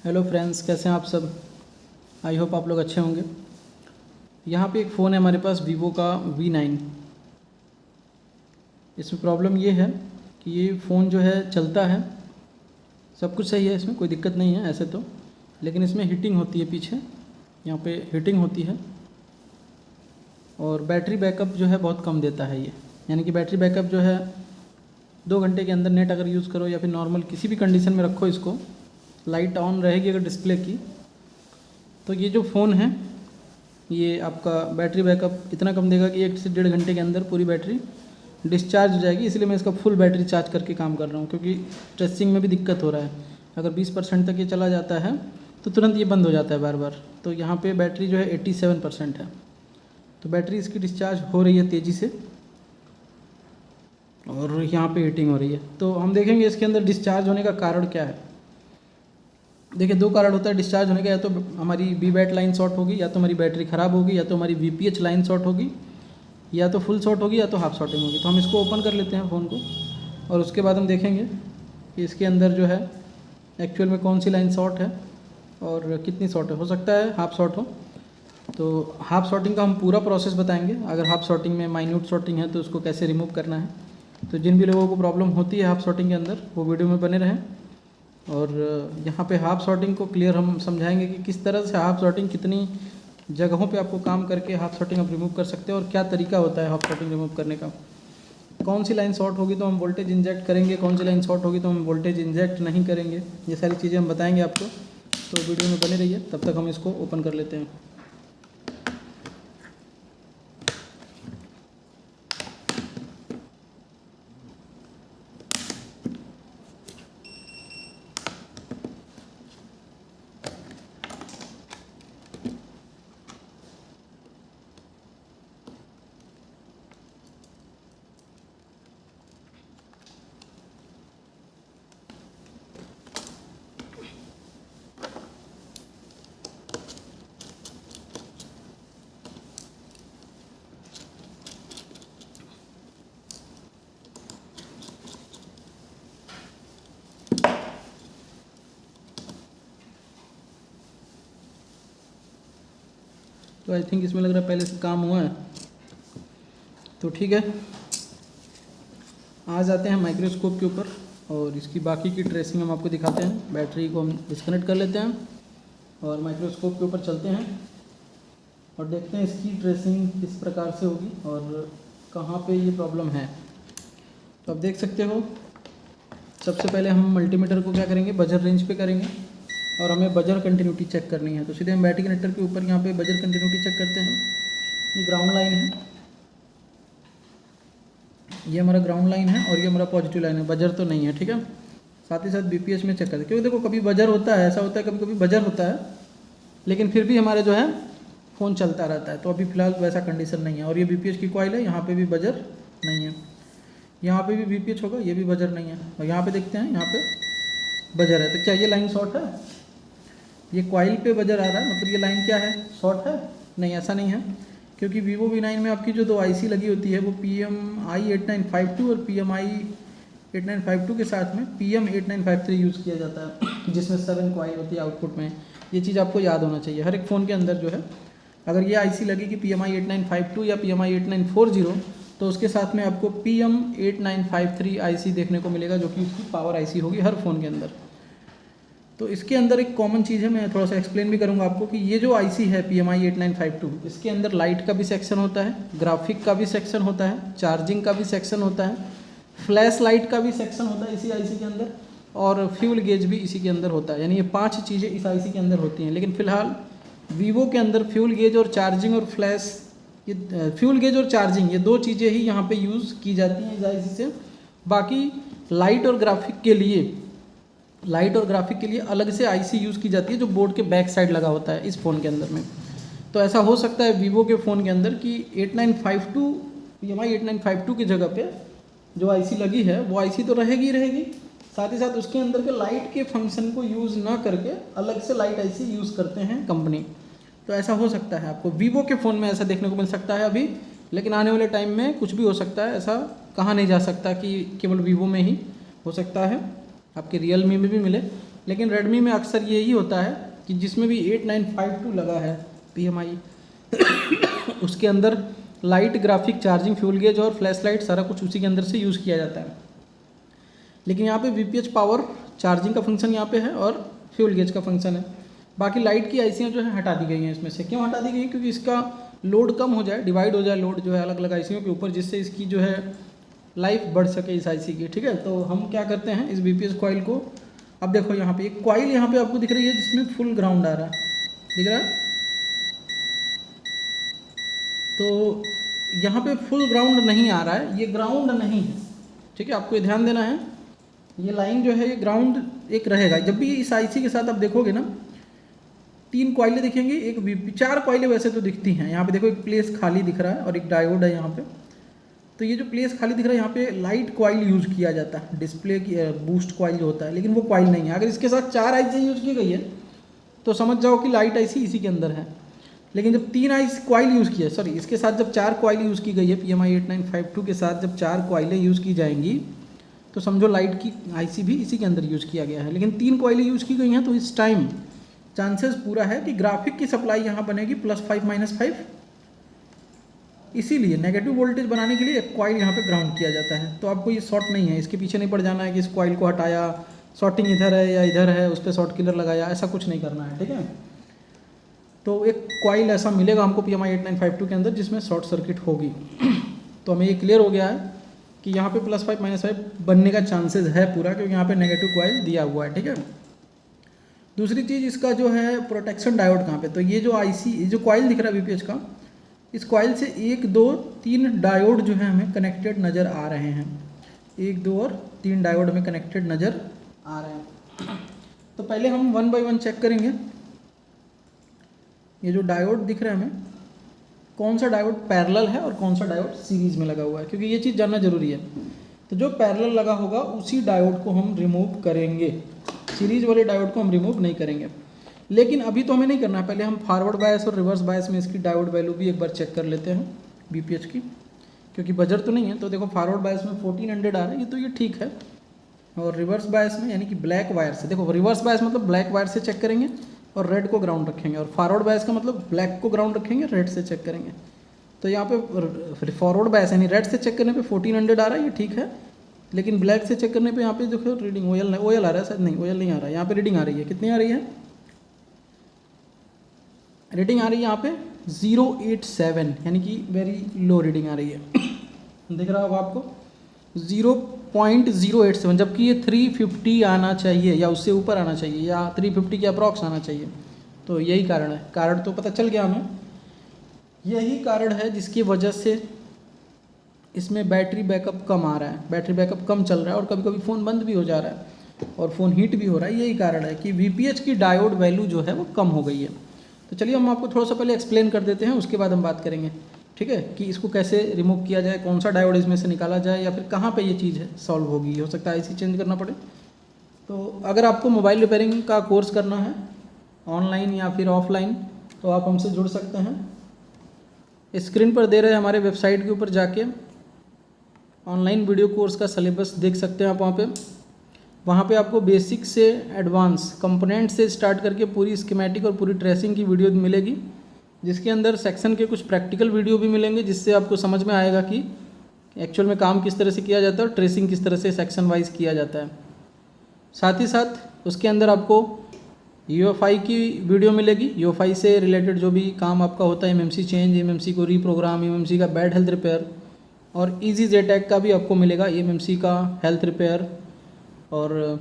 Hello friends, कैसे हैं आप सब। आई होप आप लोग अच्छे होंगे। यहाँ पे एक फ़ोन है हमारे पास वीवो का V9। इसमें प्रॉब्लम ये है कि ये फ़ोन जो है चलता है, सब कुछ सही है, इसमें कोई दिक्कत नहीं है ऐसे तो, लेकिन इसमें हीटिंग होती है पीछे, यहाँ पे हीटिंग होती है और बैटरी बैकअप जो है बहुत कम देता है ये। यानी कि बैटरी बैकअप जो है 2 घंटे के अंदर नेट अगर यूज़ करो या फिर नॉर्मल किसी भी कंडीशन में रखो इसको, लाइट ऑन रहेगी अगर डिस्प्ले की, तो ये जो फ़ोन है ये आपका बैटरी बैकअप इतना कम देगा कि 1 से 1.5 घंटे के अंदर पूरी बैटरी डिस्चार्ज हो जाएगी। इसलिए मैं इसका फुल बैटरी चार्ज करके काम कर रहा हूँ, क्योंकि टेस्टिंग में भी दिक्कत हो रहा है। अगर 20% तक ये चला जाता है तो तुरंत ये बंद हो जाता है बार बार। तो यहाँ पे बैटरी जो है 87% है, तो बैटरी इसकी डिस्चार्ज हो रही है तेज़ी से और यहाँ पे हीटिंग हो रही है। तो हम देखेंगे इसके अंदर डिस्चार्ज होने का कारण क्या है। देखिए 2 कारण होता है डिस्चार्ज होने का, या तो हमारी बी बैट लाइन शॉर्ट होगी, या तो हमारी बैटरी ख़राब होगी, या तो हमारी VPH लाइन शॉर्ट होगी, या तो फुल शॉर्ट होगी, या तो हाफ शॉर्टिंग होगी। तो हम इसको ओपन कर लेते हैं फ़ोन को और उसके बाद हम देखेंगे कि इसके अंदर जो है एक्चुअल में कौन सी लाइन शॉर्ट है और कितनी शॉर्ट है। हो सकता है हाफ शॉर्ट हो, तो हाफ शॉर्टिंग का हम पूरा प्रोसेस बताएंगे। अगर हाफ शॉर्टिंग में माइन्यूट शॉर्टिंग है तो उसको कैसे रिमूव करना है। तो जिन भी लोगों को प्रॉब्लम होती है हाफ शॉर्टिंग के अंदर, वो वीडियो में बने रहें। और यहाँ पे हाफ शॉर्टिंग को क्लियर हम समझाएंगे कि किस तरह से हाफ शॉर्टिंग, कितनी जगहों पे आपको काम करके हाफ शॉर्टिंग आप रिमूव कर सकते हैं और क्या तरीका होता है हाफ शॉर्टिंग रिमूव करने का। कौन सी लाइन शॉर्ट होगी तो हम वोल्टेज इंजेक्ट करेंगे, कौन सी लाइन शॉर्ट होगी तो हम वोल्टेज इंजेक्ट नहीं करेंगे, ये सारी चीज़ें हम बताएंगे आपको। तो वीडियो में बने रहिए, तब तक हम इसको ओपन कर लेते हैं। तो आई थिंक इसमें लग रहा है पहले से काम हुआ है, तो ठीक है। आ जाते हैं माइक्रोस्कोप के ऊपर और इसकी बाकी की ट्रेसिंग हम आपको दिखाते हैं। बैटरी को हम डिस्कनेक्ट कर लेते हैं और माइक्रोस्कोप के ऊपर चलते हैं और देखते हैं इसकी ट्रेसिंग किस प्रकार से होगी और कहाँ पे ये प्रॉब्लम है। तो आप देख सकते हो, सबसे पहले हम मल्टीमीटर को क्या करेंगे, बजर रेंज पे करेंगे और हमें बजर कंटिन्यूटी चेक करनी है। तो सीधे हम बैटरी कनेक्टर के ऊपर यहाँ पे बजर कंटिन्यूटी चेक करते हैं। ये ग्राउंड लाइन है, ये हमारा ग्राउंड लाइन है और ये हमारा पॉजिटिव लाइन है, बजर तो नहीं है, ठीक है। साथ ही साथ BPH में चेक करते हैं, क्योंकि देखो कभी बजर होता है, ऐसा होता है कभी कभी बजर होता है, लेकिन फिर भी हमारा जो है फ़ोन चलता रहता है। तो अभी फ़िलहाल वैसा कंडीशन नहीं है। और ये BPH की कॉइल है, यहाँ पे भी बजर नहीं है, यहाँ पे भी BPH होगा, ये भी बजर नहीं है। और यहाँ पे देखते हैं, यहाँ पे बजर है। तो क्या ये लाइन शॉर्ट है? ये कॉइल पे बजर आ रहा है, मतलब ये लाइन क्या है, शॉर्ट है? नहीं, ऐसा नहीं है, क्योंकि वीवो V9 में आपकी जो 2 IC लगी होती है वो PMI 8952 और PMI 8952 के साथ में PM 8953 यूज़ किया जाता है, जिसमें 7 कॉइल होती है आउटपुट में। ये चीज़ आपको याद होना चाहिए हर एक फ़ोन के अंदर जो है। अगर ये IC लगेगी PMI 8952 या PMI 8940, तो उसके साथ में आपको PM 8953 IC देखने को मिलेगा, जो कि उसकी पावर IC होगी हर फ़ोन के अंदर। तो इसके अंदर एक कॉमन चीज़ है, मैं थोड़ा सा एक्सप्लेन भी करूंगा आपको, कि ये जो IC है PMI 8952, इसके अंदर लाइट का भी सेक्शन होता है, ग्राफिक का भी सेक्शन होता है, चार्जिंग का भी सेक्शन होता है, फ्लैश लाइट का भी सेक्शन होता है इसी IC के अंदर, और फ्यूल गेज भी इसी के अंदर होता है। यानी ये 5 चीज़ें इस IC के अंदर होती हैं। लेकिन फ़िलहाल वीवो के अंदर फ्यूल गेज और चार्जिंग और फ्लैश, ये फ्यूल गेज और चार्जिंग, ये 2 चीज़ें ही यहाँ पर यूज़ की जाती हैं इस IC से। बाकी लाइट और ग्राफिक के लिए अलग से IC यूज़ की जाती है, जो बोर्ड के बैक साइड लगा होता है इस फ़ोन के अंदर में। तो ऐसा हो सकता है वीवो के फ़ोन के अंदर कि 8952 PMI 8952 की जगह पे जो IC लगी है वो IC तो रहेगी, साथ ही साथ उसके अंदर के लाइट के फंक्शन को यूज़ ना करके अलग से लाइट IC यूज़ करते हैं कंपनी। तो ऐसा हो सकता है, आपको वीवो के फ़ोन में ऐसा देखने को मिल सकता है अभी, लेकिन आने वाले टाइम में कुछ भी हो सकता है। ऐसा कहा नहीं जा सकता कि केवल वीवो में ही हो सकता है, आपके रियलमी में भी मिले। लेकिन रेडमी में अक्सर यही होता है कि जिसमें भी 8952 लगा है PMI उसके अंदर light, graphic, charging, fuel gauge और फ्लैश लाइट सारा कुछ उसी के अंदर से यूज़ किया जाता है। लेकिन यहाँ पे VPH पावर चार्जिंग का फंक्शन यहाँ पे है और फ्यूल गेज का फंक्शन है। बाकी लाइट की आईसियाँ जो है हटा दी गई हैं इसमें से। क्यों हटा दी गई? क्योंकि इसका लोड कम हो जाए, डिवाइड हो जाए लोड जो है अलग अलग आईसियों के ऊपर, जिससे इसकी जो है लाइफ बढ़ सके इस आईसी की। ठीक है, तो हम क्या करते हैं इस VPH कॉइल को, अब देखो यहाँ पे एक कॉइल यहाँ पे आपको दिख रही है जिसमें फुल ग्राउंड आ रहा है, दिख रहा है? तो यहाँ पे फुल ग्राउंड नहीं आ रहा है, ये ग्राउंड नहीं है। ठीक है, आपको ये ध्यान देना है, ये लाइन जो है ये ग्राउंड एक रहेगा। जब भी इस आईसी के साथ आप देखोगे ना, 3 कॉइलें दिखेंगी, एक 4 कॉइलें वैसे तो दिखती हैं। यहाँ पे देखो एक प्लेस खाली दिख रहा है और एक डायोड है यहाँ पे। तो ये जो प्लेस खाली दिख रहा है यहाँ पे लाइट कॉइल यूज़ किया जाता है, डिस्प्ले की बूस्ट कॉइल जो होता है, लेकिन वो कॉइल नहीं है। अगर इसके साथ 4 आईसी यूज़ की गई है तो समझ जाओ कि लाइट आईसी इसी के अंदर है। लेकिन जब 3 आईसी कॉइल यूज़ किया, सॉरी इसके साथ जब 4 कॉइल यूज़ की गई है, PMI 8952 के साथ जब 4 कॉइलें यूज़ की जाएंगी तो समझो लाइट की आईसी भी इसी के अंदर यूज़ किया गया है। लेकिन 3 कॉइलें यूज़ की गई हैं तो इस टाइम चांसेस पूरा है कि ग्राफिक की सप्लाई यहाँ बनेगी +5 -5। इसीलिए नेगेटिव वोल्टेज बनाने के लिए एक कॉइल यहाँ पे ग्राउंड किया जाता है। तो आपको ये शॉर्ट नहीं है, इसके पीछे नहीं पड़ जाना है कि इस कॉइल को हटाया, शॉर्टिंग इधर है या इधर है, उस पर शॉर्ट किलर लगाया, ऐसा कुछ नहीं करना है। ठीक है, तो एक कॉइल ऐसा मिलेगा हमको PMI 8952 के अंदर जिसमें शॉर्ट सर्किट होगी। तो हमें ये क्लियर हो गया है कि यहाँ पे +5 -5 बनने का चांसेस है पूरा, क्योंकि यहाँ पे नेगेटिव कॉइल दिया हुआ है। ठीक है, दूसरी चीज़ इसका जो है प्रोटेक्शन डायोड कहाँ पे, तो ये जो आईसी, ये जो कॉइल दिख रहा है VPH का, इस कॉइल से 1 2 3 डायोड जो है हमें कनेक्टेड नज़र आ रहे हैं। 1 2 और 3 डायोड हमें कनेक्टेड नज़र आ रहे हैं। तो पहले हम 1 बाय 1 चेक करेंगे। ये जो डायोड दिख रहा है हमें, कौन सा डायोड पैरेलल है और कौन सा डायोड सीरीज़ में लगा हुआ है, क्योंकि ये चीज़ जानना जरूरी है। तो जो पैरेलल लगा होगा उसी डायोड को हम रिमूव करेंगे, सीरीज वाले डायोड को हम रिमूव नहीं करेंगे। लेकिन अभी तो हमें नहीं करना है, पहले हम फॉरवर्ड बायस और रिवर्स बायस में इसकी डायोड वैल्यू भी एक बार चेक कर लेते हैं VPH की, क्योंकि बजर तो नहीं है। तो देखो फॉरवर्ड बायस में 1400 आ रहा है, ये तो ये ठीक है। और रिवर्स बायस में यानी कि ब्लैक वायर से, देखो रिवर्स बायस मतलब ब्लैक वायर से चेक करेंगे और रेड को ग्राउंड रखेंगे, और फॉरवर्ड बायस का मतलब ब्लैक को ग्राउंड रखेंगे, रेड से चेक करेंगे। तो यहाँ पे फॉरवर्ड बायस यानी रेड से चेक करने पे 1400 आ रहा है, ये ठीक है। लेकिन ब्लैक से चेक करने पे यहाँ पे देखो रीडिंग ओएल आ रहा है, शायद नहीं ओएल नहीं आ रहा है, यहाँ पे रीडिंग आ रही है। कितनी आ रही है रीडिंग? आ रही है यहाँ पे 087, यानी कि वेरी लो रीडिंग आ रही है। दिख रहा होगा आपको 0.087, जबकि ये 350 आना चाहिए या उससे ऊपर आना चाहिए, या 350 के अप्रॉक्स आना चाहिए। तो यही कारण है, कारण तो पता चल गया हमें। यही कारण है जिसकी वजह से इसमें बैटरी बैकअप कम आ रहा है, बैटरी बैकअप कम चल रहा है, और कभी कभी फ़ोन बंद भी हो जा रहा है और फ़ोन हीट भी हो रहा है। यही कारण है कि VPH की डायोड वैल्यू जो है वो कम हो गई है। तो चलिए हम आपको थोड़ा सा पहले एक्सप्लेन कर देते हैं, उसके बाद हम बात करेंगे। ठीक है, कि इसको कैसे रिमूव किया जाए, कौन सा डायोड इसमें से निकाला जाए, या फिर कहाँ पे ये चीज़ है सॉल्व होगी। हो सकता है IC चेंज करना पड़े। तो अगर आपको मोबाइल रिपेयरिंग का कोर्स करना है ऑनलाइन या फिर ऑफलाइन, तो आप हमसे जुड़ सकते हैं। स्क्रीन पर दे रहे हमारे वेबसाइट के ऊपर जाके ऑनलाइन वीडियो कोर्स का सिलेबस देख सकते हैं आप। वहाँ पे आपको बेसिक से एडवांस कंपोनेंट से स्टार्ट करके पूरी स्कीमेटिक और पूरी ट्रेसिंग की वीडियो मिलेगी, जिसके अंदर सेक्शन के कुछ प्रैक्टिकल वीडियो भी मिलेंगे, जिससे आपको समझ में आएगा कि एक्चुअल में काम किस तरह से किया जाता है और ट्रेसिंग किस तरह से सेक्शन वाइज किया जाता है। साथ ही साथ उसके अंदर आपको UFI की वीडियो मिलेगी। UFI से रिलेटेड जो भी काम आपका होता है, MMC चेंज, MMC को रीप्रोग्राम, MMC का बैड हेल्थ रिपेयर, और ईजी जेटैग का भी आपको मिलेगा, MMC का हेल्थ रिपेयर और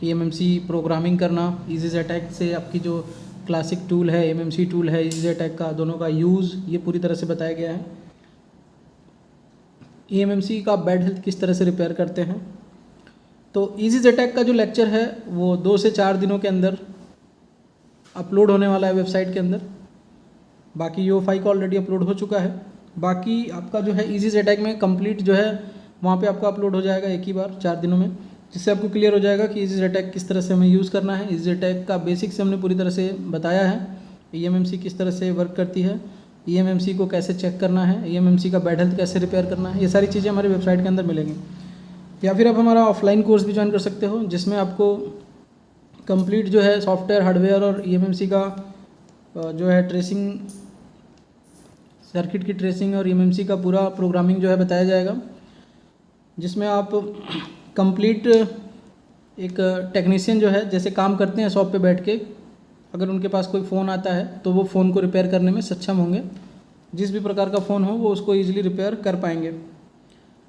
MMC प्रोग्रामिंग करना। ईजी जेटैग से आपकी जो क्लासिक टूल है, MMC टूल है, ईजी जेटैग का, दोनों का यूज़ ये पूरी तरह से बताया गया है। MMC का बैड हेल्थ किस तरह से रिपेयर करते हैं। तो ईजी जेटैग का जो लेक्चर है वो 2 से 4 दिनों के अंदर अपलोड होने वाला है वेबसाइट के अंदर। बाकी UFI का ऑलरेडी अपलोड हो चुका है। बाकी आपका जो है ईजी जेटैग में कंप्लीट जो है वहाँ पे आपका अपलोड हो जाएगा एक ही बार 4 दिनों में, जिससे आपको क्लियर हो जाएगा कि ईजी जेटैग किस तरह से हमें यूज़ करना है। ईजी जेटैग का बेसिक से हमने पूरी तरह से बताया है। EMMC किस तरह से वर्क करती है, EMMC को कैसे चेक करना है, EMMC का बैड हेल्थ कैसे रिपेयर करना है, ये सारी चीज़ें हमारे वेबसाइट के अंदर मिलेंगी। या फिर आप हमारा ऑफलाइन कोर्स भी ज्वाइन कर सकते हो, जिसमें आपको कंप्लीट जो है सॉफ्टवेयर, हार्डवेयर और ईएमएमसी का जो है ट्रेसिंग, सर्किट की ट्रेसिंग और ईएमएमसी का पूरा प्रोग्रामिंग जो है बताया जाएगा, जिसमें आप कंप्लीट एक टेक्नीशियन जो है जैसे काम करते हैं शॉप पे बैठ के, अगर उनके पास कोई फ़ोन आता है तो वो फ़ोन को रिपेयर करने में सक्षम होंगे। जिस भी प्रकार का फ़ोन हो वो उसको ईजिली रिपेयर कर पाएंगे।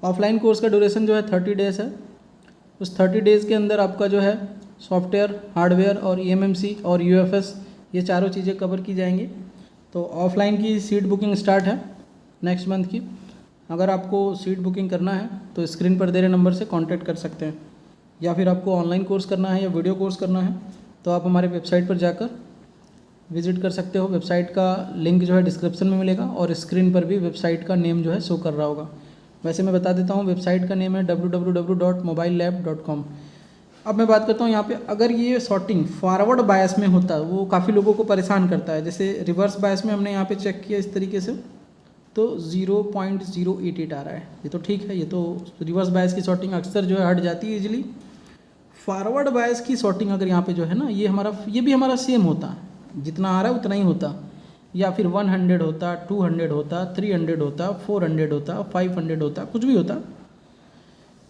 ऑफलाइन कोर्स का ड्यूरेशन जो है 30 डेज़ है। उस 30 डेज़ के अंदर आपका जो है सॉफ्टवेयर, हार्डवेयर और ईएमएमसी और यूएफएस ये चारों चीज़ें कवर की जाएंगी। तो ऑफलाइन की सीट बुकिंग स्टार्ट है नेक्स्ट मंथ की। अगर आपको सीट बुकिंग करना है तो स्क्रीन पर दे रहे नंबर से कांटेक्ट कर सकते हैं, या फिर आपको ऑनलाइन कोर्स करना है या वीडियो कोर्स करना है तो आप हमारे वेबसाइट पर जाकर विज़िट कर सकते हो। वेबसाइट का लिंक जो है डिस्क्रिप्शन में मिलेगा और स्क्रीन पर भी वेबसाइट का नेम जो है शो कर रहा होगा। वैसे मैं बता देता हूँ, वेबसाइट का नेम है www.mobilelab.com। अब मैं बात करता हूँ यहाँ पे, अगर ये सॉर्टिंग फॉरवर्ड बायस में होता है वो काफ़ी लोगों को परेशान करता है। जैसे रिवर्स बायस में हमने यहाँ पे चेक किया इस तरीके से तो 0.088 आ रहा है, ये तो ठीक है, ये तो रिवर्स बायस की सॉर्टिंग अक्सर जो है हट जाती है इजीली। फॉरवर्ड बायस की सॉर्टिंग अगर यहाँ पे जो है ना, ये भी हमारा सेम होता है, जितना आ रहा है उतना ही होता, या फिर 100 होता, 200 होता, 300 होता, 400 होता, 500 होता, कुछ भी होता,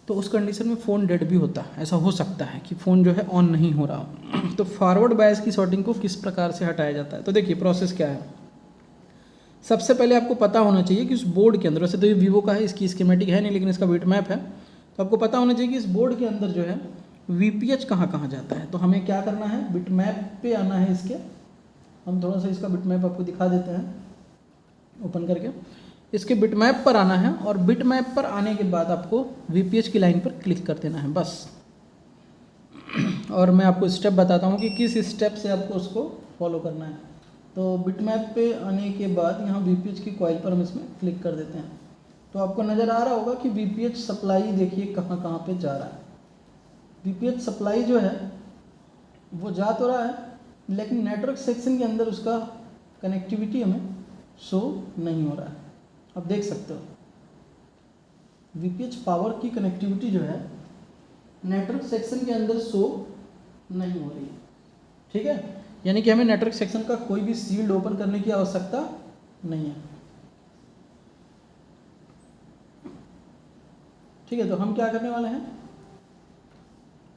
तो उस कंडीशन में फ़ोन डेड भी होता। ऐसा हो सकता है कि फ़ोन जो है ऑन नहीं हो रहा। तो फॉरवर्ड बायस की सॉर्टिंग को किस प्रकार से हटाया जाता है, तो देखिए प्रोसेस क्या है। सबसे पहले आपको पता होना चाहिए कि उस बोर्ड के अंदर, वैसे तो ये वीवो का है, इसकी स्कीमेटिक है नहीं लेकिन इसका बिट मैप है, तो आपको पता होना चाहिए कि इस बोर्ड के अंदर जो है वीपीएच कहाँ कहाँ जाता है। तो हमें क्या करना है, बिट मैप पे आना है इसके। हम थोड़ा सा इसका बिट मैप आपको दिखा देते हैं ओपन करके। इसके बिट मैप पर आना है और बिट मैप पर आने के बाद आपको वीपीएच की लाइन पर क्लिक कर देना है बस। और मैं आपको स्टेप बताता हूँ कि किस स्टेप से आपको उसको फॉलो करना है। तो बिट मैप पे आने के बाद यहाँ वीपीएच की कॉइल पर हम इसमें क्लिक कर देते हैं, तो आपको नज़र आ रहा होगा कि वीपीएच सप्लाई देखिए कहाँ कहाँ पे जा रहा है। वीपीएच सप्लाई जो है वो जा तो रहा है, लेकिन नेटवर्क सेक्शन के अंदर उसका कनेक्टिविटी हमें शो नहीं हो रहा है। आप देख सकते हो वीपीएच पावर की कनेक्टिविटी जो है नेटवर्क सेक्शन के अंदर शो नहीं हो रही है। ठीक है, यानी कि हमें नेटवर्क सेक्शन का कोई भी शील्ड ओपन करने की आवश्यकता नहीं है। ठीक है, तो हम क्या करने वाले हैं,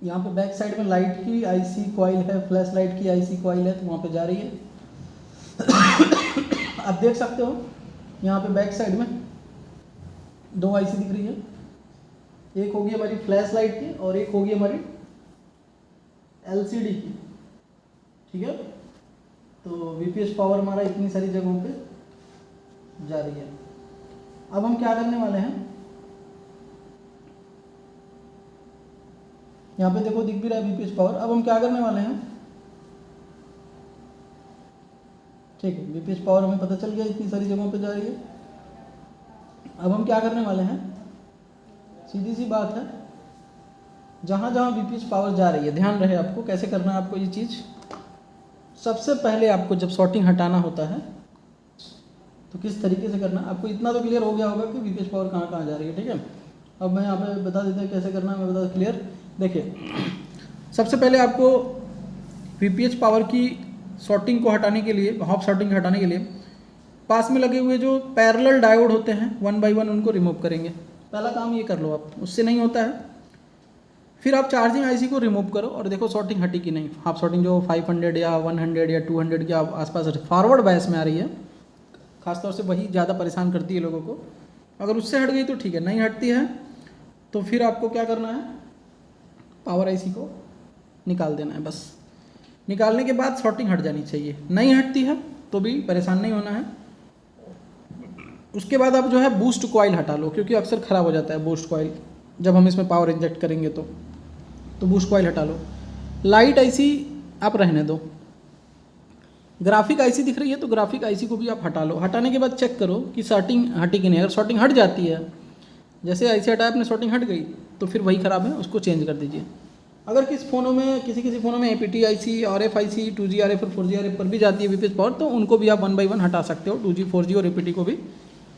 यहाँ पे बैक साइड में लाइट की आईसी कॉइल है, फ्लैश लाइट की आईसी कॉइल है, तो वहाँ पे जा रही है। आप देख सकते हो यहाँ पे बैक साइड में 2 आईसी दिख रही है, एक होगी हमारी फ्लैश लाइट की और एक होगी हमारी एलसीडी की। ठीक है, तो वीपीएच पावर हमारा इतनी सारी जगहों पे जा रही है। अब हम क्या करने वाले हैं, यहाँ पे देखो दिख भी रहा है वीपीएच पावर। अब हम क्या करने वाले हैं, ठीक है, वीपीएच पावर हमें पता चल गया इतनी सारी जगहों पे जा रही है। अब हम क्या करने वाले हैं, सीधी सी बात है, जहाँ जहाँ वीपीएच पावर जा रही है, ध्यान रहे आपको कैसे करना है आपको ये चीज़। सबसे पहले आपको जब सॉर्टिंग हटाना होता है तो किस तरीके से करना, आपको इतना तो क्लियर हो गया होगा कि वीपीएच पावर कहाँ कहाँ जा रही है। ठीक है, अब मैं यहाँ पे बता देता हूँ कैसे करना है, मैं बता क्लियर। देखिए, सबसे पहले आपको वीपीएच पावर की सॉर्टिंग को हटाने के लिए, हॉप सॉर्टिंग हटाने के लिए पास में लगे हुए जो पैरेलल डायोड होते हैं 1 बाय 1 उनको रिमूव करेंगे। पहला काम ये कर लो आप, उससे नहीं होता है फिर आप चार्जिंग आईसी को रिमूव करो और देखो सॉर्टिंग हटी कि नहीं। हाफ सॉर्टिंग जो 500 या 100 या 200 के आसपास फॉरवर्ड बायस में आ रही है, खासतौर से वही ज़्यादा परेशान करती है लोगों को। अगर उससे हट गई तो ठीक है, नहीं हटती है तो फिर आपको क्या करना है, पावर आईसी को निकाल देना है बस। निकालने के बाद सॉर्टिंग हट जानी चाहिए, नहीं हटती है तो भी परेशान नहीं होना है। उसके बाद आप जो है बूस्ट कॉइल हटा लो, क्योंकि अक्सर ख़राब हो जाता है बूस्ट कॉइल जब हम इसमें पावर इंजेक्ट करेंगे तो बूस्ट कॉइल हटा लो। लाइट आईसी आप रहने दो। ग्राफिक आईसी दिख रही है तो ग्राफिक आईसी को भी आप हटा लो। हटाने के बाद चेक करो कि सॉर्टिंग हटी कि नहीं। अगर सॉर्टिंग हट जाती है, जैसे आईसी हटाया अपने सॉर्टिंग हट गई, तो फिर वही ख़राब है, उसको चेंज कर दीजिए। अगर किसी फ़ोनों में APT IC, RF IC, 2G RF और 4G RF पर भी जाती है वीपीएच पावर, तो उनको भी आप 1 बाय 1 हटा सकते हो, 2G 4G और APT को भी।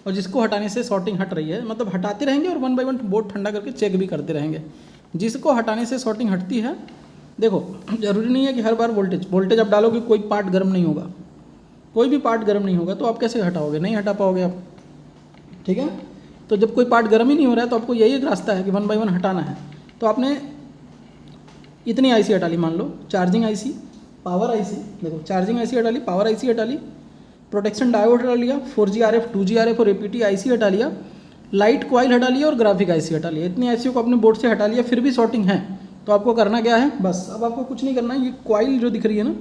और जिसको हटाने से सॉर्टिंग हट रही है, मतलब हटाते रहेंगे और 1 बाय 1 बोर्ड ठंडा करके चेक भी करते रहेंगे। जिसको हटाने से सॉर्टिंग हटती है देखो ज़रूरी नहीं है कि हर बार वोल्टेज आप डालोगे कोई पार्ट गर्म नहीं होगा, कोई भी पार्ट गर्म नहीं होगा, तो आप कैसे हटाओगे, नहीं हटा पाओगे आप, ठीक है। तो जब कोई पार्ट गर्म ही नहीं हो रहा है तो आपको यही एक रास्ता है कि 1 बाय 1 हटाना है। तो आपने इतनी आईसी हटा ली, मान लो चार्जिंग आईसी, पावर आईसी, देखो चार्जिंग आईसी हटा ली, पावर आईसी हटा ली, प्रोटेक्शन डायोड हटा लिया, 4G RF 2G RF और APT आईसी हटा लिया, लाइट कॉइल हटा लिया और ग्राफिक आईसी हटा लिया। इतनी आईसी को अपने बोर्ड से हटा लिया, फिर भी शॉर्टिंग है, तो आपको करना क्या है, बस अब आपको कुछ नहीं करना है। ये कॉइल जो दिख रही है ना,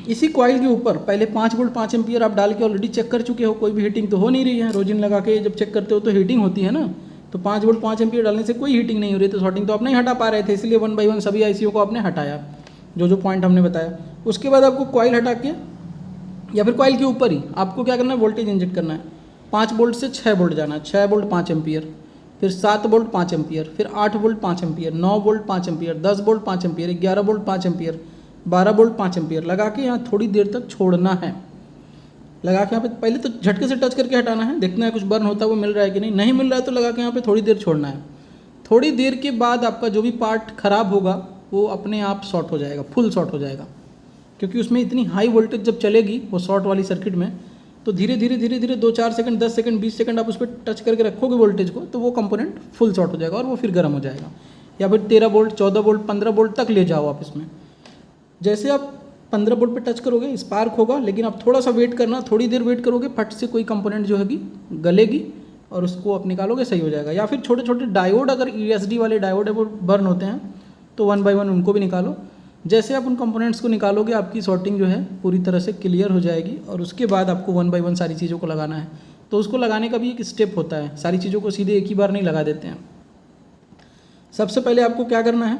इसी कॉइल के ऊपर पहले 5 वोल्ट 5 एम्पियर आप डाल के ऑलरेडी चेक कर चुके हो, कोई भी हीटिंग तो हो नहीं रही है। रोजिन लगा के जब चेक करते हो तो हीटिंग होती है ना, तो 5 वोल्ट 5 एम्पियर डालने से कोई हीटिंग नहीं हो रही, तो शॉर्टिंग तो आप नहीं हटा पा रहे थे, इसलिए 1 बाय 1 सभी आईसीओ को आपने हटाया, जो पॉइंट हमने बताया। उसके बाद आपको कॉइल हटा के या फिर कॉइल के ऊपर ही आपको क्या करना है, वोल्टेज इंजेक्ट करना है। 5 वोल्ट से 6 वोल्ट जाना है, 6 वोल्ट 5 एम्पियर, फिर 7 वोल्ट 5 एम्पियर, फिर 8 volt 5 ampere, 9 volt 5 ampere, 10 volt 5 ampere, 11 volt 5 ampere, 12 volt 5 ampere लगा के यहाँ थोड़ी देर तक छोड़ना है। लगा के यहाँ पे पहले तो झटके से टच करके हटाना है, देखना है कुछ बर्न होता है वो मिल रहा है कि नहीं, नहीं मिल रहा है तो लगा के यहाँ पे थोड़ी देर छोड़ना है। थोड़ी देर के बाद आपका जो भी पार्ट खराब होगा वो अपने आप शॉर्ट हो जाएगा, फुल शॉर्ट हो जाएगा, क्योंकि उसमें इतनी हाई वोल्टेज जब चलेगी वो शॉर्ट वाली सर्किट में, तो धीरे धीरे धीरे धीरे 2-4 सेकंड 10 सेकंड 20 सेकंड आप उस पर टच करके रखोगे वोल्टेज को, तो वो कंपोनेंट फुल शॉर्ट हो जाएगा और वो फिर गर्म हो जाएगा। या फिर 13 वोल्ट 14 वोल्ट 15 वोल्ट तक ले जाओ आप इसमें। जैसे आप 15 वोल्ट पे टच करोगे स्पार्क होगा, लेकिन आप थोड़ा सा वेट करना, थोड़ी देर वेट करोगे, फट से कोई कंपोनेंट जो है गलेगी और उसको आप निकालोगे, सही हो जाएगा। या फिर छोटे छोटे डायोड, अगर ESD वाले डायोड है वो बर्न होते हैं तो 1 बाय 1 उनको भी निकालो। जैसे आप उन कंपोनेंट्स को निकालोगे आपकी सॉर्टिंग जो है पूरी तरह से क्लियर हो जाएगी, और उसके बाद आपको 1 बाय 1 सारी चीज़ों को लगाना है। तो उसको लगाने का भी एक स्टेप होता है, सारी चीज़ों को सीधे एक ही बार नहीं लगा देते हैं। सबसे पहले आपको क्या करना है,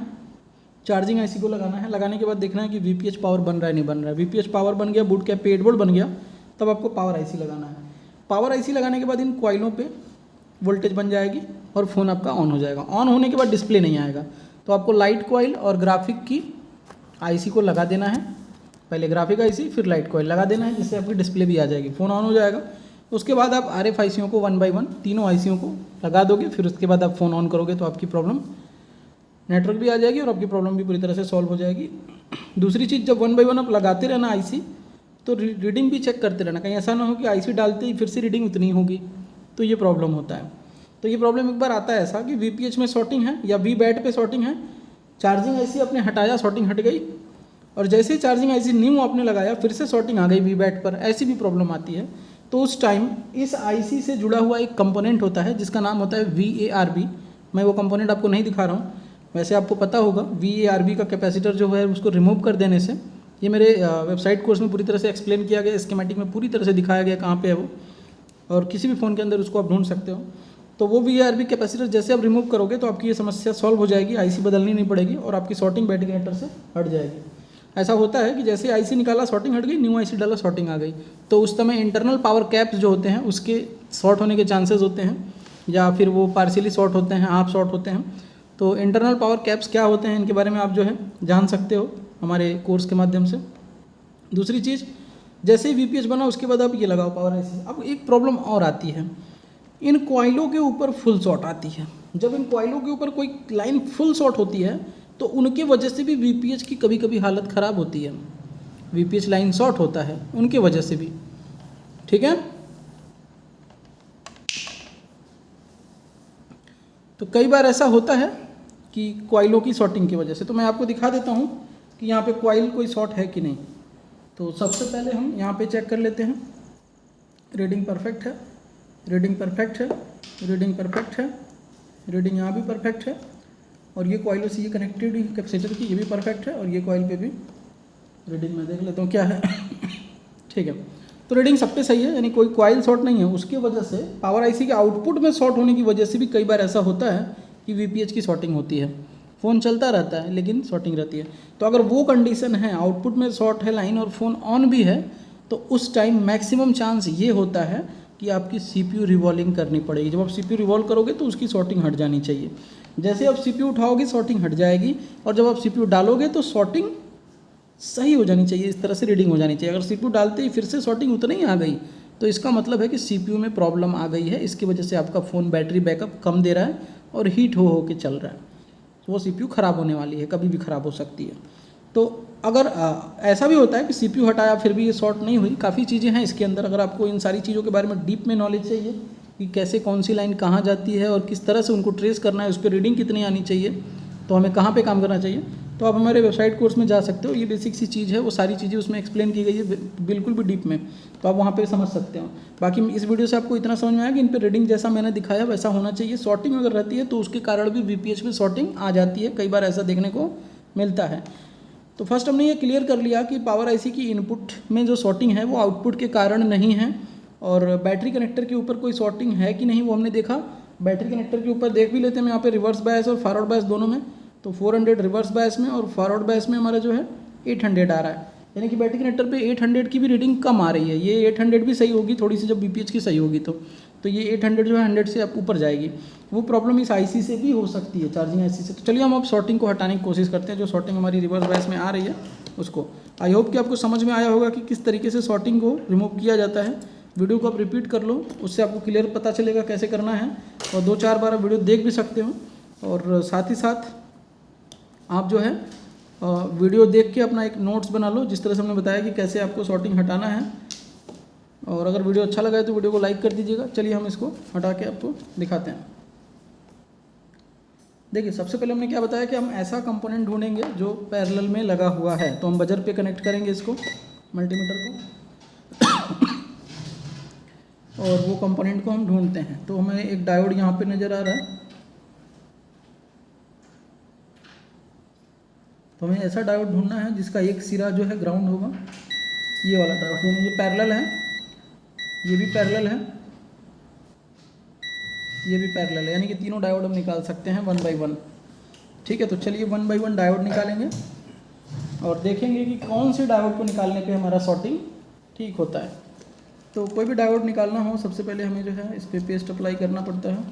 चार्जिंग आईसी को लगाना है। लगाने के बाद देखना है कि VPH पावर बन रहा है नहीं बन रहा है। VPH पावर बन गया, बूट कैप पे 8 वोल्ट बन गया, तब आपको पावर आईसी लगाना है। पावर आईसी लगाने के बाद इन कॉइलों पे वोल्टेज बन जाएगी और फ़ोन आपका ऑन हो जाएगा। ऑन होने के बाद डिस्प्ले नहीं आएगा, तो आपको लाइट कॉइल और ग्राफिक की आईसी को लगा देना है। पहले ग्राफिक आईसी फिर लाइट कॉइल लगा देना है, जिससे आपकी डिस्प्ले भी आ जाएगी, फ़ोन ऑन हो जाएगा। उसके बाद आप RF आईसीओं को 1 बाय 1 तीनों आईसीओं को लगा दोगे, फिर उसके बाद आप फ़ोन ऑन करोगे तो आपकी प्रॉब्लम नेटवर्क भी आ जाएगी और आपकी प्रॉब्लम भी पूरी तरह से सॉल्व हो जाएगी। दूसरी चीज़, जब 1 बाय 1 आप लगाते रहना आईसी, तो रीडिंग भी चेक करते रहना, कहीं ऐसा ना हो कि आईसी डालते ही फिर से रीडिंग उतनी होगी, तो ये प्रॉब्लम होता है। तो ये प्रॉब्लम एक बार आता है ऐसा कि VPH में शॉर्टिंग है या VBAT पे शॉर्टिंग है, चार्जिंग आईसी आपने हटाया, शॉर्टिंग हट गई, और जैसे ही चार्जिंग आईसी न्यू आपने लगाया फिर से शॉर्टिंग आ गई VBAT पर, ऐसी भी प्रॉब्लम आती है। तो उस टाइम इस आईसी से जुड़ा हुआ एक कंपोनेंट होता है जिसका नाम होता है VARB। मैं वो कंपोनेंट आपको नहीं दिखा रहा हूँ, वैसे आपको पता होगा। VARB का कैपेसिटर जो है उसको रिमूव कर देने से, ये मेरे वेबसाइट कोर्स में पूरी तरह से एक्सप्लेन किया गया, स्कीमेटिक में पूरी तरह से दिखाया गया कहाँ पे है वो, और किसी भी फ़ोन के अंदर उसको आप ढूंढ सकते हो। तो वो VARB कैपेसिटर जैसे आप रिमूव करोगे तो आपकी ये समस्या सॉल्व हो जाएगी, आईसी बदलनी नहीं पड़ेगी और आपकी शॉर्टिंग बैटरी कनेक्टर से हट जाएगी। ऐसा होता है कि जैसे आईसी निकाला शॉर्टिंग हट गई, न्यू आईसी डाला शॉर्टिंग आ गई, तो उस समय इंटरनल पावर कैप्स जो होते हैं उसके शॉर्ट होने के चांसेस होते हैं, या फिर वो पार्शियली शॉर्ट होते हैं, हाफ शॉर्ट होते हैं। तो इंटरनल पावर कैप्स क्या होते हैं, इनके बारे में आप जो है जान सकते हो हमारे कोर्स के माध्यम से। दूसरी चीज़, जैसे ही VPH बना उसके बाद आप ये लगाओ पावर आईसी। अब एक प्रॉब्लम और आती है, इन कॉइलों के ऊपर फुल शॉट आती है। जब इन कॉइलों के ऊपर कोई लाइन फुल शॉट होती है तो उनके वजह से भी VPH की कभी कभी हालत ख़राब होती है। VPH लाइन शॉर्ट होता है उनके वजह से भी, ठीक है। तो कई बार ऐसा होता है कि कॉइलों की शॉर्टिंग की वजह से, तो मैं आपको दिखा देता हूँ कि यहाँ पे कॉइल कोई शॉर्ट है कि नहीं। तो सबसे पहले हम यहाँ पे चेक कर लेते हैं, रीडिंग परफेक्ट है, रीडिंग परफेक्ट है, रीडिंग परफेक्ट है, रीडिंग यहाँ भी परफेक्ट है, और ये कॉइलों से ये कनेक्टेड कैपेसिटर की ये भी परफेक्ट है, और ये कॉइल पे भी रीडिंग मैं देख लेता हूँ क्या है। ठीक है, तो रीडिंग सब पे सही है, यानी कोई कॉइल शॉर्ट नहीं है। उसकी वजह से पावर आईसी के आउटपुट में शॉर्ट होने की वजह से भी कई बार ऐसा होता है कि VPH की शॉर्टिंग होती है। फ़ोन चलता रहता है लेकिन शॉर्टिंग रहती है। तो अगर वो कंडीशन है, आउटपुट में शॉर्ट है लाइन और फ़ोन ऑन भी है, तो उस टाइम मैक्सिमम चांस ये होता है कि आपकी CPU रिवॉल्विंग करनी पड़ेगी। जब आप CPU रिवॉल्व करोगे तो उसकी शॉर्टिंग हट जानी चाहिए। जैसे आप CPU उठाओगे शॉर्टिंग हट जाएगी, और जब आप CPU डालोगे तो शॉर्टिंग सही हो जानी चाहिए, इस तरह से रीडिंग हो जानी चाहिए। अगर CPU डालते ही फिर से शॉर्टिंग उतनी ही आ गई तो इसका मतलब है कि CPU में प्रॉब्लम आ गई है। इसकी वजह से आपका फ़ोन बैटरी बैकअप कम दे रहा है और हीट हो के चल रहा है। तो वो CPU ख़राब होने वाली है, कभी भी ख़राब हो सकती है। तो अगर ऐसा भी होता है कि CPU हटाया फिर भी ये शॉर्ट नहीं हुई, काफ़ी चीज़ें हैं इसके अंदर। अगर आपको इन सारी चीज़ों के बारे में डीप में नॉलेज चाहिए कि कैसे कौन सी लाइन कहाँ जाती है और किस तरह से उनको ट्रेस करना है, उस पर रीडिंग कितनी आनी चाहिए, तो हमें कहाँ पे काम करना चाहिए, तो आप हमारे वेबसाइट कोर्स में जा सकते हो। ये बेसिक सी चीज़ है, वो सारी चीज़ें उसमें एक्सप्लेन की गई है बिल्कुल भी डीप में, तो आप वहाँ पे समझ सकते हो। बाकी इस वीडियो से आपको इतना समझ में आया कि इन पे रीडिंग जैसा मैंने दिखाया वैसा होना चाहिए। शॉर्टिंग अगर रहती है तो उसके कारण भी VPH में शॉर्टिंग आ जाती है, कई बार ऐसा देखने को मिलता है। तो फर्स्ट हमने ये क्लियर कर लिया कि पावर IC की इनपुट में जो शॉर्टिंग है वो आउटपुट के कारण नहीं है, और बैटरी कनेक्टर के ऊपर कोई शॉर्टिंग है कि नहीं वो हमने देखा। बैटरी कनेक्टर के ऊपर देख भी लेते हैं हम यहाँ पे रिवर्स बायस और फॉरवर्ड बायस दोनों में। तो 400 रिवर्स बायस में और फॉरवर्ड बायस में हमारा जो है 800 आ रहा है, यानी कि बैटरी कनेक्टर पे 800 की भी रीडिंग कम आ रही है। ये 800 भी सही होगी थोड़ी सी, जब VPH की सही होगी तो ये 800 जो है 100 से ऊपर जाएगी। वो प्रॉब्लम इस IC से भी हो सकती है, चार्जिंग IC से। तो चलिए हम अब शॉर्टिंग को हटाने की कोशिश करते हैं, जो शॉर्टिंग हमारी रिवर्स बायस में आ रही है उसको। आई होप कि आपको समझ में आया होगा कि किस तरीके से शॉर्टिंग को रिमूव किया जाता है। वीडियो को आप रिपीट कर लो, उससे आपको क्लियर पता चलेगा कैसे करना है, और 2-4 बार आप वीडियो देख भी सकते हो। और साथ ही साथ आप जो है वीडियो देख के अपना एक नोट्स बना लो, जिस तरह से हमने बताया कि कैसे आपको शॉर्टिंग हटाना है। और अगर वीडियो अच्छा लगा है तो वीडियो को लाइक कर दीजिएगा। चलिए हम इसको हटा के आपको दिखाते हैं। देखिए, सबसे पहले हमने क्या बताया कि हम ऐसा कंपोनेंट ढूंढेंगे जो पैरेलल में लगा हुआ है। तो हम बजर पे कनेक्ट करेंगे इसको, मल्टीमीटर को, और वो कंपोनेंट को हम ढूंढते हैं। तो हमें एक डायोड यहाँ पे नज़र आ रहा है, तो हमें ऐसा डायोड ढूंढना है जिसका एक सिरा जो है ग्राउंड होगा, ये वाला डायोड। यानी ये पैरेलल है, ये भी पैरेलल है, ये भी पैरेलल है, यानी कि तीनों डायोड हम निकाल सकते हैं 1 बाई 1। ठीक है, तो चलिए 1 बाई 1 डायोड निकालेंगे और देखेंगे कि कौन से डायोड को निकालने पे हमारा शॉर्टिंग ठीक होता है। तो कोई भी डायोड निकालना हो, सबसे पहले हमें जो है इस पर पेस्ट अप्लाई करना पड़ता है।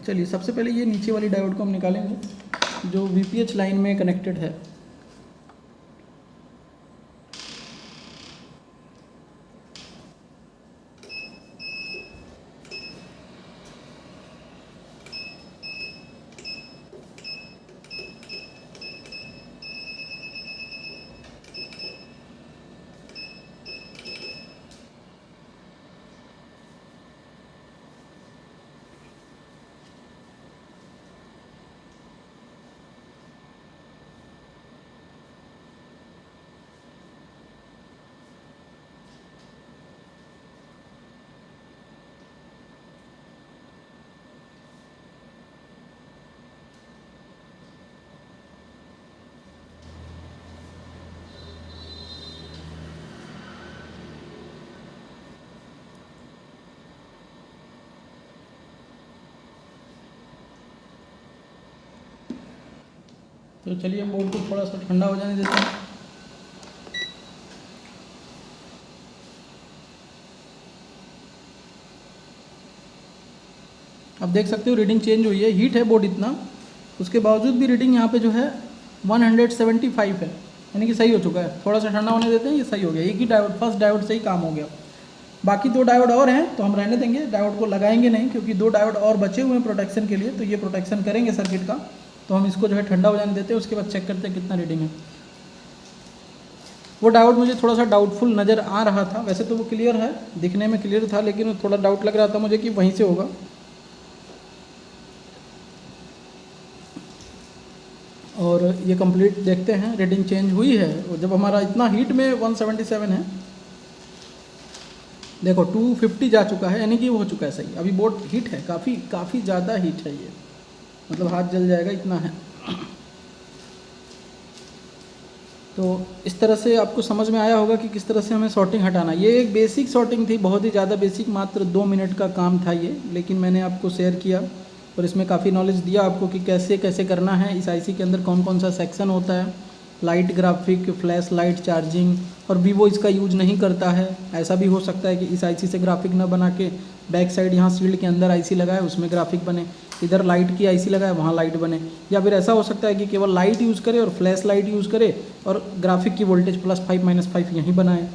चलिए, सबसे पहले ये नीचे वाली डायोड को हम निकालेंगे जो VPH लाइन में कनेक्टेड है। तो चलिए हम बोर्ड को थोड़ा सा ठंडा हो जाने देते हैं। अब देख सकते हो रीडिंग चेंज हुई है, हीट है बोर्ड इतना, उसके बावजूद भी रीडिंग यहाँ पे जो है 175 है, यानी कि सही हो चुका है। थोड़ा सा ठंडा होने देते हैं, ये सही हो गया। एक ही डायोड, फर्स्ट डायोड से ही काम हो गया। बाकी 2 डायोड और हैं तो हम रहने देंगे, डायोड को लगाएंगे नहीं, क्योंकि 2 डायोड और बचे हुए हैं प्रोटेक्शन के लिए, तो ये प्रोटेक्शन करेंगे सर्किट का। तो हम इसको जो है ठंडा हो जाने देते हैं, उसके बाद चेक करते हैं कितना रीडिंग है। वो डायोड मुझे थोड़ा सा डाउटफुल नज़र आ रहा था, वैसे तो वो क्लियर है, दिखने में क्लियर था, लेकिन थोड़ा डाउट लग रहा था मुझे कि वहीं से होगा। और ये कंप्लीट देखते हैं, रीडिंग चेंज हुई है। और जब हमारा इतना हीट में 177 है, देखो 250 जा चुका है, यानी कि वो हो चुका है सही। अभी बोर्ड हीट है, काफ़ी ज़्यादा हीट है, ये मतलब हाथ जल जाएगा इतना है। तो इस तरह से आपको समझ में आया होगा कि किस तरह से हमें शॉर्टिंग हटाना। ये एक बेसिक शॉर्टिंग थी, बहुत ही ज़्यादा बेसिक, मात्र 2 मिनट का काम था ये, लेकिन मैंने आपको शेयर किया और इसमें काफ़ी नॉलेज दिया आपको कि कैसे कैसे करना है। इस IC के अंदर कौन कौन सा सेक्शन होता है, light graphic, flash light, charging, और वीवो इसका यूज नहीं करता है। ऐसा भी हो सकता है कि इस IC से ग्राफिक न बना के बैक साइड यहाँ शील्ड के अंदर IC लगाए, उसमें ग्राफिक बने, इधर लाइट की IC लगाए, वहाँ लाइट बने। या फिर ऐसा हो सकता है कि केवल लाइट यूज़ करे और फ्लैश लाइट यूज़ करे और ग्राफिक की वोल्टेज +5 -5 यहीं बनाए।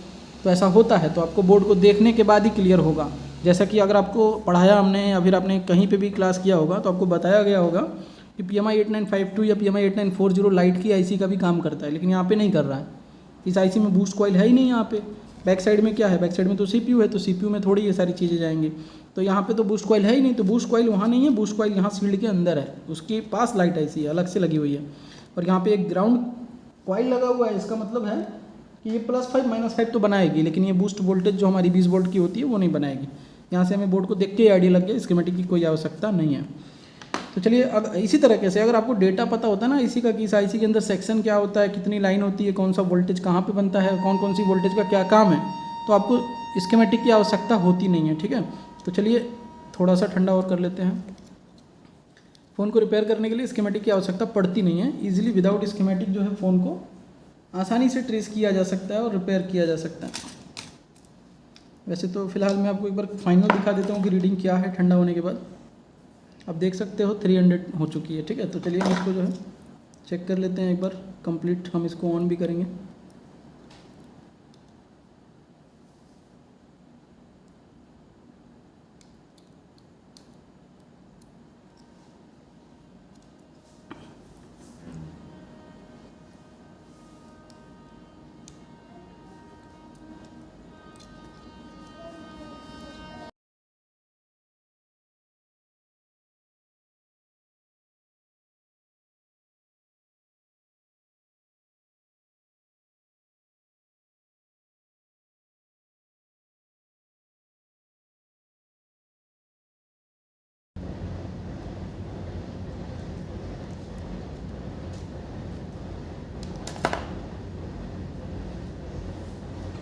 तो ऐसा होता है, तो आपको बोर्ड को देखने के बाद ही क्लियर होगा। जैसा कि अगर आपको पढ़ाया हमने या फिर आपने कहीं पे भी क्लास किया होगा तो आपको बताया गया होगा कि PMI 8952 या PMI 8940 लाइट की IC का भी काम करता है, लेकिन यहाँ पे नहीं कर रहा है। इस IC में बूस्ट कॉइल है ही नहीं। यहाँ पे बैक साइड में क्या है, बैक साइड में तो CPU है, तो CPU में थोड़ी ये सारी चीज़ें जाएंगी। तो यहाँ पे तो बूस्ट कॉइल है ही नहीं, तो बूस्ट कॉइल वहाँ नहीं है, बूस्ट कॉइल यहाँ शील्ड के अंदर है, उसके पास लाइट IC है, अलग से लगी हुई है। और यहाँ पे एक ग्राउंड कॉइल लगा हुआ है, इसका मतलब है कि ये +5 -5 तो बनाएगी, लेकिन ये बूस्ट वोल्टेज जो हमारी 20 वोल्ट की होती है वो नहीं बनाएगी। यहाँ से हमें बोर्ड को देख के आइडिया लग गया, स्कीमेटिक की कोई आवश्यकता नहीं है। तो चलिए, अब इसी तरीके से अगर आपको डेटा पता होता है ना इसी का, कि इस IC के अंदर सेक्शन क्या होता है, कितनी लाइन होती है, कौन सा वोल्टेज कहाँ पे बनता है, कौन कौन सी वोल्टेज का क्या काम है, तो आपको स्कीमेटिक की आवश्यकता होती नहीं है। ठीक है, तो चलिए थोड़ा सा ठंडा और कर लेते हैं। फ़ोन को रिपेयर करने के लिए स्कीमेटिक की आवश्यकता पड़ती नहीं है। ईजिली विदाउट स्कीमेटिक जो है फ़ोन को आसानी से ट्रेस किया जा सकता है और रिपेयर किया जा सकता है। वैसे तो फ़िलहाल मैं आपको एक बार फाइनल दिखा देता हूँ कि रीडिंग क्या है ठंडा होने के बाद। आप देख सकते हो 300 हो चुकी है। ठीक है, तो चलिए हम इसको जो है चेक कर लेते हैं एक बार कंप्लीट। हम इसको ऑन भी करेंगे।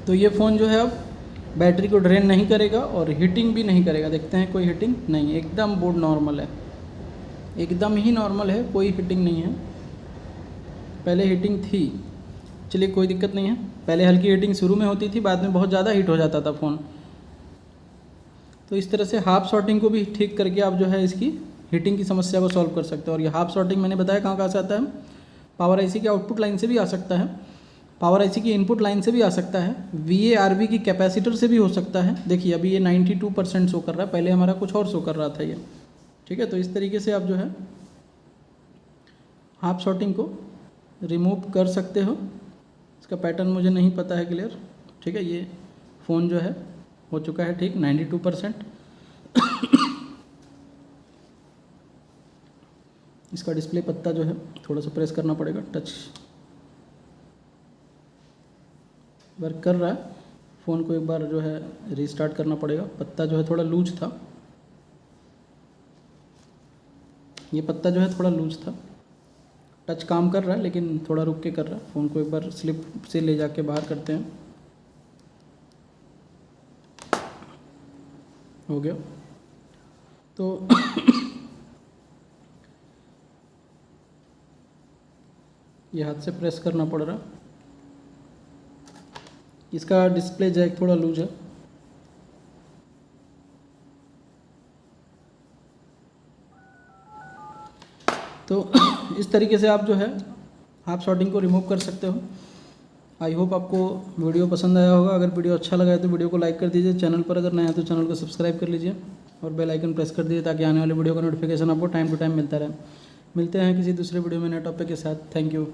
तो ये फ़ोन जो है अब बैटरी को ड्रेन नहीं करेगा और हीटिंग भी नहीं करेगा। देखते हैं, कोई हीटिंग नहीं, एकदम बोर्ड नॉर्मल है, एकदम ही नॉर्मल है, कोई हीटिंग नहीं है। पहले हीटिंग थी, चलिए कोई दिक्कत नहीं है। पहले हल्की हीटिंग शुरू में होती थी, बाद में बहुत ज़्यादा हीट हो जाता था फ़ोन। तो इस तरह से हाफ शॉर्टिंग को भी ठीक करके आप जो है इसकी हीटिंग की समस्या को सॉल्व कर सकते हो। और ये हाफ शॉर्टिंग मैंने बताया कहाँ कहाँ से आता है, पावर IC की आउटपुट लाइन से भी आ सकता है, पावर IC की इनपुट लाइन से भी आ सकता है, VA/RV की कैपेसिटर से भी हो सकता है। देखिए अभी ये 92% शो कर रहा है, पहले हमारा कुछ और शो कर रहा था ये। ठीक है, तो इस तरीके से आप जो है हाफ शॉर्टिंग को रिमूव कर सकते हो। इसका पैटर्न मुझे नहीं पता है क्लियर। ठीक है, ये फ़ोन जो है हो चुका है ठीक 92%। इसका डिस्प्ले पत्ता जो है थोड़ा सा प्रेस करना पड़ेगा, टच वर्क कर रहा है। फ़ोन को एक बार जो है रीस्टार्ट करना पड़ेगा। पत्ता जो है थोड़ा लूज था, ये पत्ता जो है थोड़ा लूज था। टच काम कर रहा है लेकिन थोड़ा रुक के कर रहा है। फ़ोन को एक बार स्लिप से ले जाके बाहर करते हैं। हो गया, तो ये हाथ से प्रेस करना पड़ रहा है। इसका डिस्प्ले जैक थोड़ा लूज है। तो इस तरीके से आप जो है हाफ शॉर्टिंग को रिमूव कर सकते हो। आई होप आपको वीडियो पसंद आया होगा। अगर वीडियो अच्छा लगा है तो वीडियो को लाइक कर दीजिए। चैनल पर अगर नया है तो चैनल को सब्सक्राइब कर लीजिए और बेल आइकन प्रेस कर दीजिए ताकि आने वाले वीडियो का नोटिफिकेशन आपको टाइम टू टाइम मिलता रहे। मिलते हैं किसी दूसरे वीडियो में नए टॉपिक के साथ। Thank you.